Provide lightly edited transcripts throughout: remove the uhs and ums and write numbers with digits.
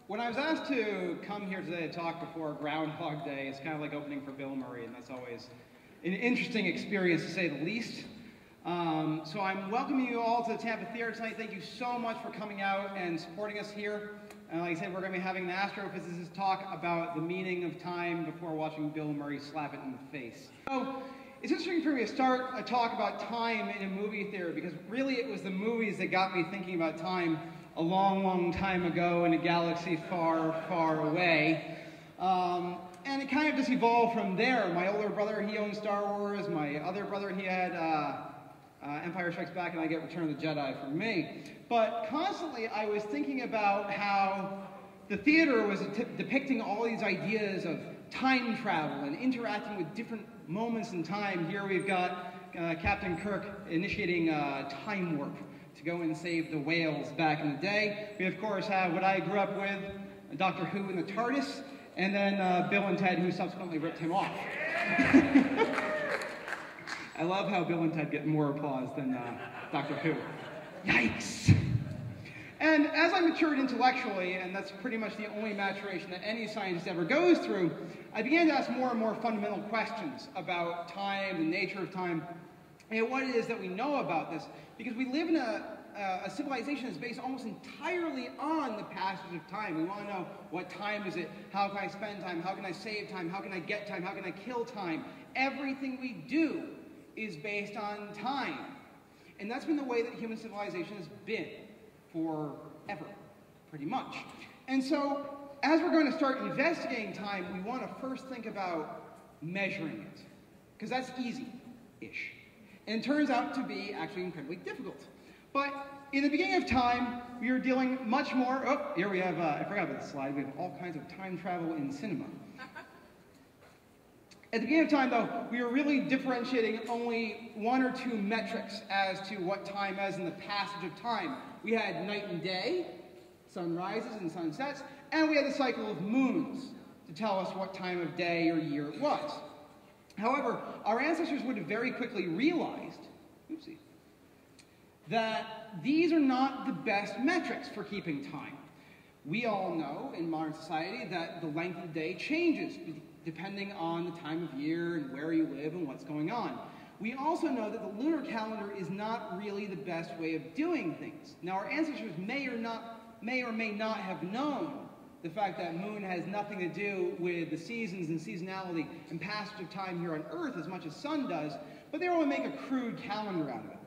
When I was asked to come here today to talk before Groundhog Day, it's kind of like opening for Bill Murray, and that's always an interesting experience to say the least. So I'm welcoming you all to the Tampa Theater tonight. Thank you so much for coming out and supporting us here. And like I said, we're going to be having the Astrophysicist talk about the meaning of time before watching Bill Murray slap it in the face. So it's interesting for me to start a talk about time in a movie theater, because really it was the movies that got me thinking about time a long, long time ago in a galaxy far, far away. And it kind of just evolved from there. My older brother, he owned Star Wars. My other brother, he had Empire Strikes Back, and I get Return of the Jedi for me. But constantly I was thinking about how the theater was depicting all these ideas of time travel and interacting with different moments in time. Here we've got Captain Kirk initiating time warp to go and save the whales back in the day. We, of course, have what I grew up with, Doctor Who in the TARDIS, and then Bill and Ted, who subsequently ripped him off. I love how Bill and Ted get more applause than Doctor Who. Yikes! And as I matured intellectually, and that's pretty much the only maturation that any scientist ever goes through, I began to ask more and more fundamental questions about time, the nature of time, and what it is that we know about this, because we live in a civilization that's based almost entirely on the passage of time. We want to know, what time is it? How can I spend time? How can I save time? How can I get time? How can I kill time? Everything we do is based on time. And that's been the way that human civilization has been forever, pretty much. And so, as we're going to start investigating time, we want to first think about measuring it, because that's easy-ish. And it turns out to be actually incredibly difficult. But in the beginning of time, we were dealing much more... Oh, here we have... I forgot about the slide. We have all kinds of time travel in cinema. At the beginning of time, though, we were really differentiating only one or two metrics as to what time is in the passage of time. We had night and day, sunrises and sunsets, and we had the cycle of moons to tell us what time of day or year it was. However, our ancestors would have very quickly realized, that these are not the best metrics for keeping time. We all know in modern society that the length of the day changes depending on the time of year and where you live and what's going on. We also know that the lunar calendar is not really the best way of doing things. Now, our ancestors may or may not have known the fact that moon has nothing to do with the seasons and seasonality and passage of time here on Earth as much as sun does, but they were able to make a crude calendar out of it.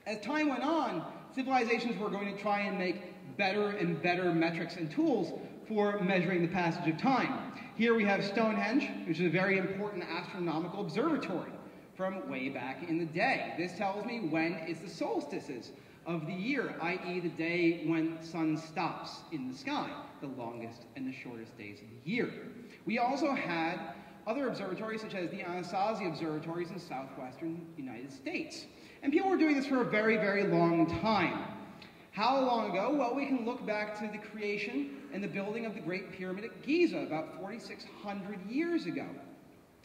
As time went on, civilizations were going to try and make better and better metrics and tools for measuring the passage of time. Here we have Stonehenge, which is a very important astronomical observatory from way back in the day. This tells me when it's the solstices of the year, i.e. the day when the sun stops in the sky, the longest and the shortest days of the year. We also had other observatories, such as the Anasazi observatories in southwestern United States. And people were doing this for a very, very long time. How long ago? Well, we can look back to the creation and the building of the Great Pyramid at Giza about 4,600 years ago.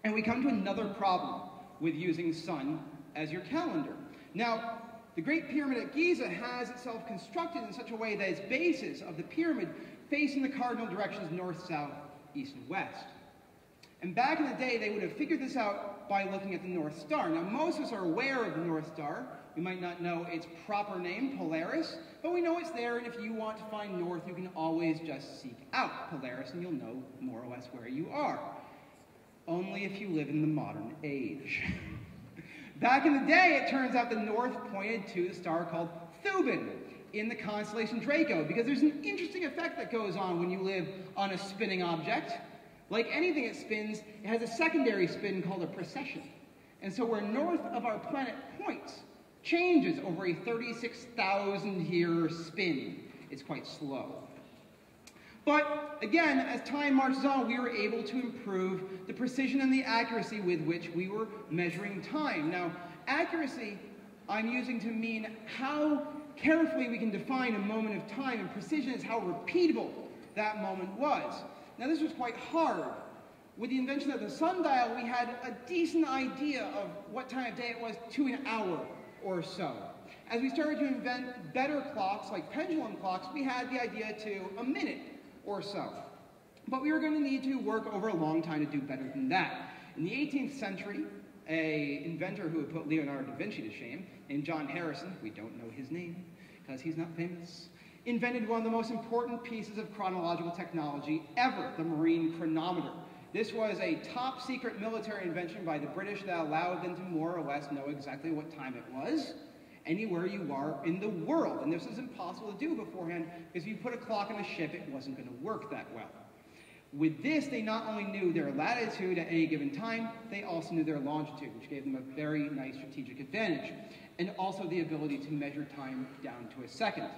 And we come to another problem with using sun as your calendar. Now, the Great Pyramid at Giza has itself constructed in such a way that its bases of the pyramid facing the cardinal directions north, south, east, and west. And back in the day, they would have figured this out by looking at the North Star. Now, most of us are aware of the North Star. We might not know its proper name, Polaris, but we know it's there, and if you want to find north, you can always just seek out Polaris, and you'll know more or less where you are. Only if you live in the modern age. Back in the day, it turns out the north pointed to a star called Thuban in the constellation Draco, because there's an interesting effect that goes on when you live on a spinning object. Like anything that spins, it has a secondary spin called a precession. And so where north of our planet points changes over a 36,000-year spin. It's quite slow. But again, as time marches on, we were able to improve the precision and the accuracy with which we were measuring time. Now, accuracy I'm using to mean how carefully we can define a moment of time, and precision is how repeatable that moment was. Now, this was quite hard. With the invention of the sundial, we had a decent idea of what time of day it was to an hour or so. As we started to invent better clocks, like pendulum clocks, we had the idea to a minute or so. But we were going to need to work over a long time to do better than that. In the 18th century, an inventor who had put Leonardo da Vinci to shame, named John Harrison, we don't know his name because he's not famous, invented one of the most important pieces of chronological technology ever, the marine chronometer. This was a top secret military invention by the British that allowed them to more or less know exactly what time it was anywhere you are in the world. And this is impossible to do beforehand because if you put a clock on a ship, it wasn't going to work that well. With this, they not only knew their latitude at any given time, they also knew their longitude, which gave them a very nice strategic advantage, and also the ability to measure time down to a second.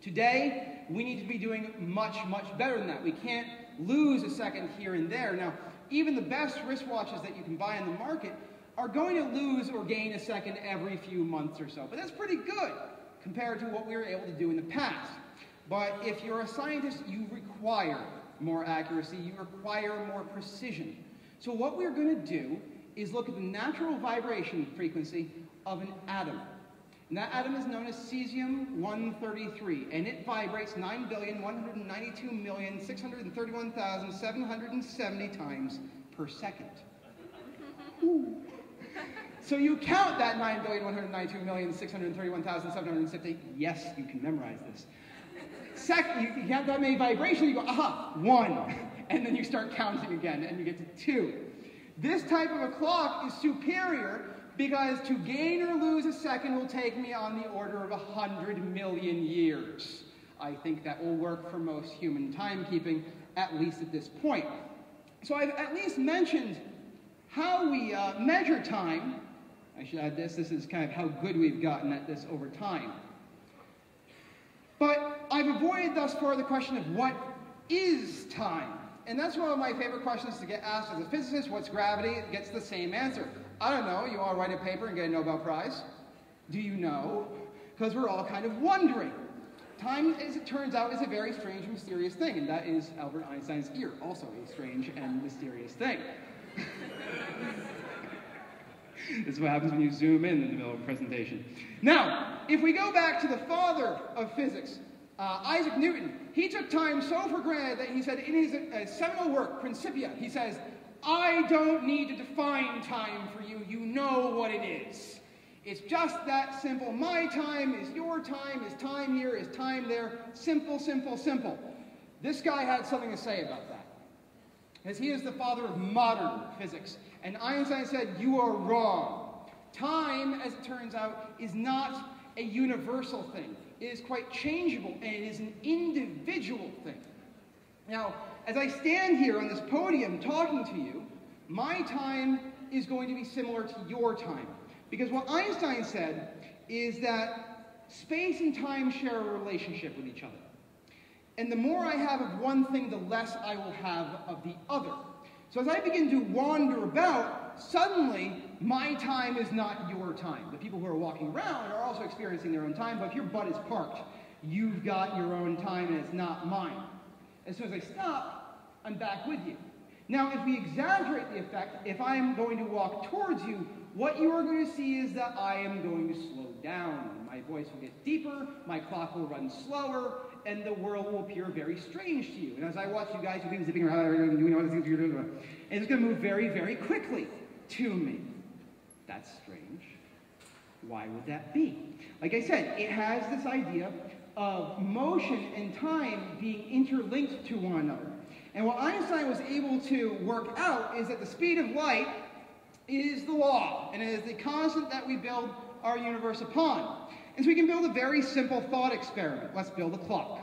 Today, we need to be doing much, much better than that. We can't lose a second here and there. Now, even the best wristwatches that you can buy on the market are going to lose or gain a second every few months or so. But that's pretty good compared to what we were able to do in the past. But if you're a scientist, you require more accuracy, you require more precision. So what we're going to do is look at the natural vibration frequency of an atom. And that atom is known as cesium-133, and it vibrates 9,192,631,770 times per second. Ooh. So you count that 9,192,631,770. Yes, you can memorize this. Second, you have that many vibrations, you go, aha, 1. And then you start counting again, and you get to 2. This type of a clock is superior because to gain or lose a second will take me on the order of 100 million years. I think that will work for most human timekeeping, at least at this point. So I've at least mentioned how we measure time. I should add this. This is kind of how good we've gotten at this over time. But I've avoided thus far the question of what is time? And that's one of my favorite questions to get asked as a physicist. What's gravity? It gets the same answer. I don't know. You all write a paper and get a Nobel Prize. Do you know? Because we're all kind of wondering. Time, as it turns out, is a very strange and mysterious thing. And that is Albert Einstein's ear, also a strange and mysterious thing. This is what happens when you zoom in the middle of a presentation. Now, if we go back to the father of physics, Isaac Newton, he took time so for granted that he said in his seminal work, Principia, he says, I don't need to define time for you. You know what it is. It's just that simple. My time is your time. Is time here? Is time there? Simple, simple, simple. This guy had something to say about that, as he is the father of modern physics. And Einstein said, you are wrong. Time, as it turns out, is not a universal thing. It is quite changeable, and it is an individual thing. Now, as I stand here on this podium talking to you, my time is going to be similar to your time. Because what Einstein said is that space and time share a relationship with each other. And the more I have of one thing, the less I will have of the other. So as I begin to wander about, suddenly my time is not your time. The people who are walking around are also experiencing their own time, but if your butt is parked, you've got your own time and it's not mine. As soon as I stop, I'm back with you. Now, if we exaggerate the effect, if I am going to walk towards you, what you are going to see is that I am going to slow down. My voice will get deeper, my clock will run slower, and the world will appear very strange to you. And as I watch you guys, you'll be zipping around and doing all these things you're doing, and it's going to move very, very quickly to me. That's strange. Why would that be? Like I said, it has this idea of motion and time being interlinked to one another. And what Einstein was able to work out is that the speed of light is the law, and it is the constant that we build our universe upon. And so we can build a very simple thought experiment. Let's build a clock.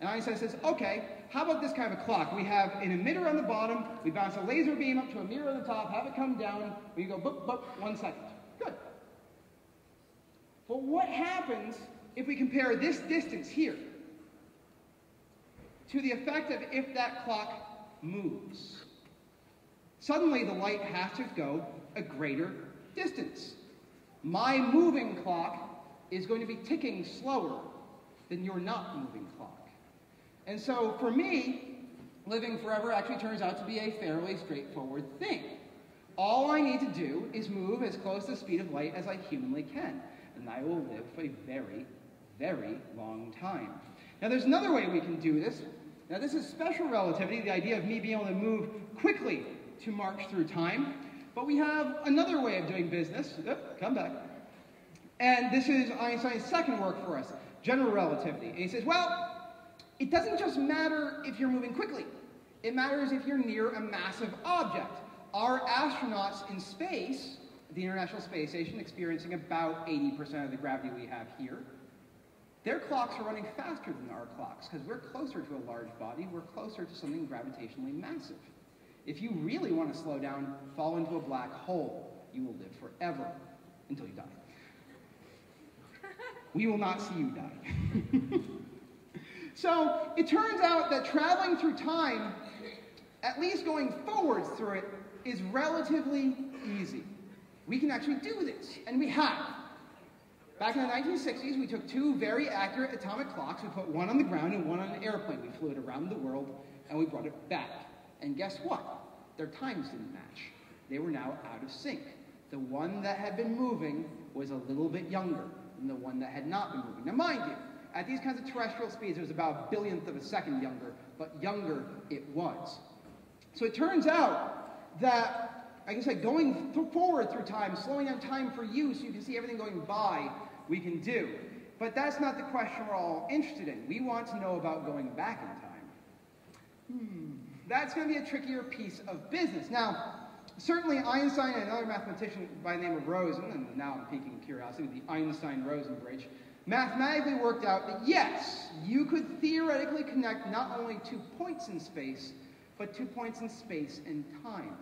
And Einstein says, okay, how about this kind of a clock? We have an emitter on the bottom, we bounce a laser beam up to a mirror on the top, have it come down, we go boop, boop, 1 second. Good. But what happens if we compare this distance here to the effect of if that clock moves? Suddenly the light has to go a greater distance. My moving clock is going to be ticking slower than your not moving clock. And so for me, living forever actually turns out to be a fairly straightforward thing. All I need to do is move as close to the speed of light as I humanly can. and I will live for a very, very long time. Now, there's another way we can do this. Now, this is special relativity, the idea of me being able to move quickly to march through time. But we have another way of doing business. Come back. And this is Einstein's second work for us, general relativity. And he says, well, it doesn't just matter if you're moving quickly. It matters if you're near a massive object. Our astronauts in space, the International Space Station, experiencing about 80% of the gravity we have here, their clocks are running faster than our clocks because we're closer to a large body, we're closer to something gravitationally massive. If you really want to slow down, fall into a black hole. You will live forever until you die. We will not see you die. So it turns out that traveling through time, at least going forwards through it, is relatively easy. We can actually do this, and we have. Back in the 1960s, we took two very accurate atomic clocks. We put one on the ground and one on an airplane. We flew it around the world, and we brought it back. And guess what? Their times didn't match. They were now out of sync. The one that had been moving was a little bit younger than the one that had not been moving. Now, mind you, at these kinds of terrestrial speeds, it was about a billionth of a second younger, but younger it was. So it turns out that, like I said, going forward through time, slowing down time for you so you can see everything going by, we can do. But that's not the question we're all interested in. We want to know about going back in time. That's going to be a trickier piece of business. Now, certainly Einstein and another mathematician by the name of Rosen, and now I'm piquing curiosity with the Einstein-Rosen bridge, mathematically worked out that yes, you could theoretically connect not only 2 points in space, but 2 points in space and time.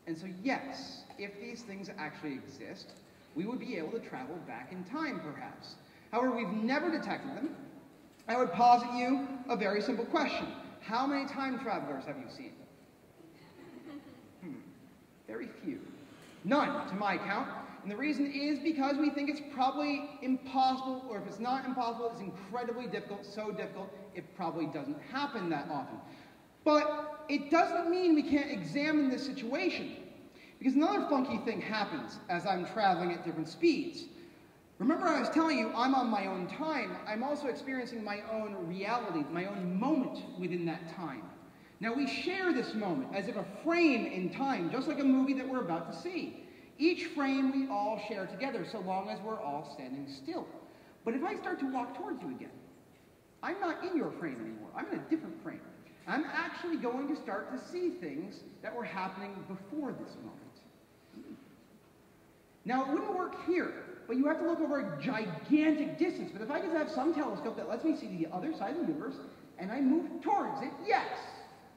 And so yes, if these things actually exist, we would be able to travel back in time, perhaps. However, we've never detected them. I would posit you a very simple question. How many time travelers have you seen? Very few. None, to my count. And the reason is because we think it's probably impossible, or if it's not impossible, it's incredibly difficult, so difficult, it probably doesn't happen that often. But it doesn't mean we can't examine this situation. Because another funky thing happens as I'm traveling at different speeds. Remember I was telling you I'm on my own time. I'm also experiencing my own reality, my own moment within that time. Now we share this moment as if a frame in time, just like a movie that we're about to see. Each frame we all share together so long as we're all standing still. But if I start to walk towards you again, I'm not in your frame anymore. I'm in a different frame. I'm actually going to start to see things that were happening before this moment. Now it wouldn't work here. But you have to look over a gigantic distance. But if I just have some telescope that lets me see the other side of the universe, and I move towards it, yes,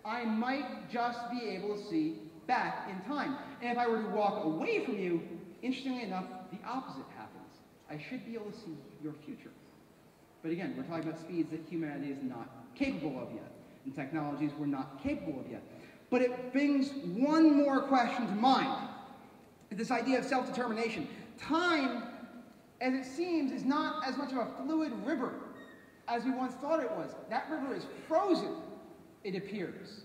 I might just be able to see back in time. And if I were to walk away from you, interestingly enough, the opposite happens. I should be able to see your future. But again, we're talking about speeds that humanity is not capable of yet, and technologies we're not capable of yet. But it brings one more question to mind. This idea of self-determination. Time, as it seems, is not as much of a fluid river as we once thought it was. That river is frozen, it appears.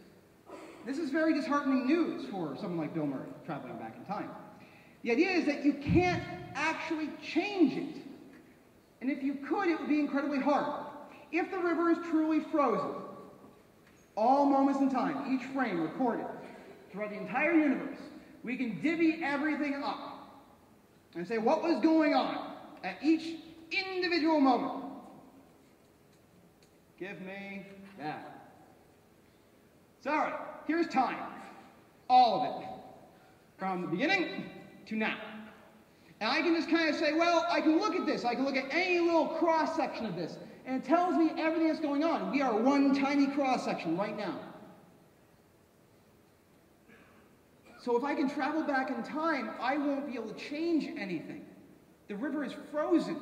This is very disheartening news for someone like Bill Murray, traveling back in time. The idea is that you can't actually change it. And if you could, it would be incredibly hard. If the river is truly frozen, all moments in time, each frame recorded throughout the entire universe, we can divvy everything up and say what was going on at each individual moment. Give me that. So, here's time. All of it. From the beginning to now. And I can just kind of say, well, I can look at this. I can look at any little cross-section of this. And it tells me everything that's going on. We are one tiny cross-section right now. So if I can travel back in time, I won't be able to change anything. The river is frozen.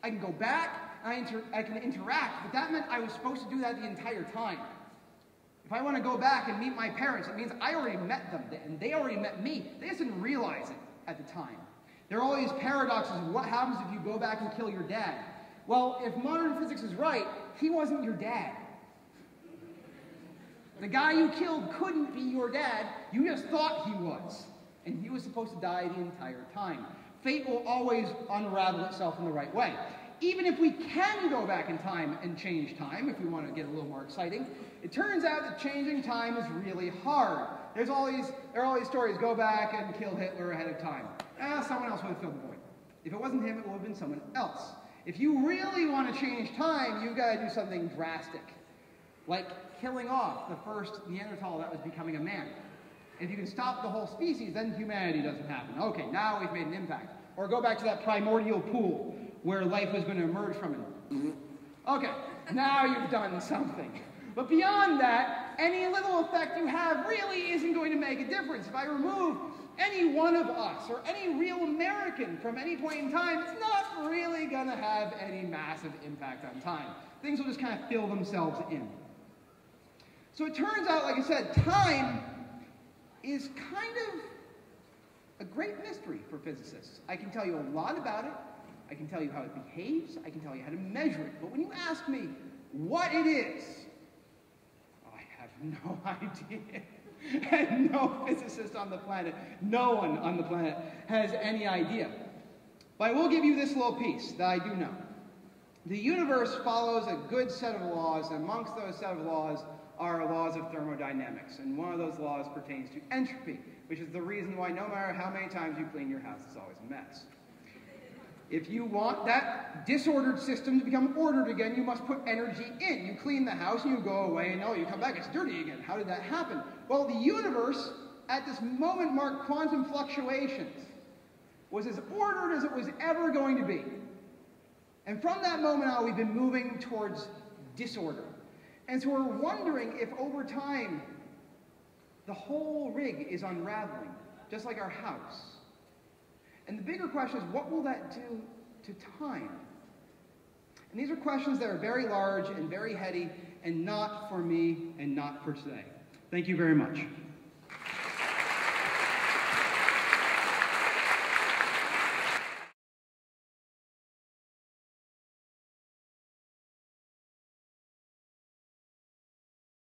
I can go back, I can interact, but that meant I was supposed to do that the entire time. If I want to go back and meet my parents, it means I already met them, and they already met me. They just didn't realize it at the time. There are all these paradoxes of what happens if you go back and kill your dad. Well, if modern physics is right, he wasn't your dad. The guy you killed couldn't be your dad. You just thought he was. And he was supposed to die the entire time. fate will always unravel itself in the right way. Even if we can go back in time and change time, if we want to get a little more exciting, it turns out that changing time is really hard. There are all these stories, go back and kill Hitler ahead of time. Someone else would have filled the void. If it wasn't him, it would have been someone else. If you really want to change time, you've got to do something drastic, like killing off the first Neanderthal that was becoming a man. If you can stop the whole species, then humanity doesn't happen. Okay, now we've made an impact. Or go back to that primordial pool where life was going to emerge from it. Okay, now you've done something. But beyond that, any little effect you have really isn't going to make a difference. If I remove any one of us or any real American from any point in time, it's not really going to have any massive impact on time. Things will just kind of fill themselves in. So it turns out, like I said, time is kind of a great mystery for physicists. I can tell you a lot about it. I can tell you how it behaves. I can tell you how to measure it. But when you ask me what it is, I have no idea. And no physicist on the planet, no one on the planet has any idea. But I will give you this little piece that I do know. The universe follows a good set of laws, and amongst those set of laws are laws of thermodynamics. And one of those laws pertains to entropy, which is the reason why no matter how many times you clean your house, it's always a mess. If you want that disordered system to become ordered again, you must put energy in. You clean the house and you go away and you come back, it's dirty again. How did that happen? Well, the universe, at this moment marked quantum fluctuations, was as ordered as it was ever going to be. And from that moment on, we've been moving towards disorder. And so we're wondering if over time, the whole rig is unraveling, just like our house. And the bigger question is, what will that do to time? And these are questions that are very large and very heady, and not for me and not for today. Thank you very much.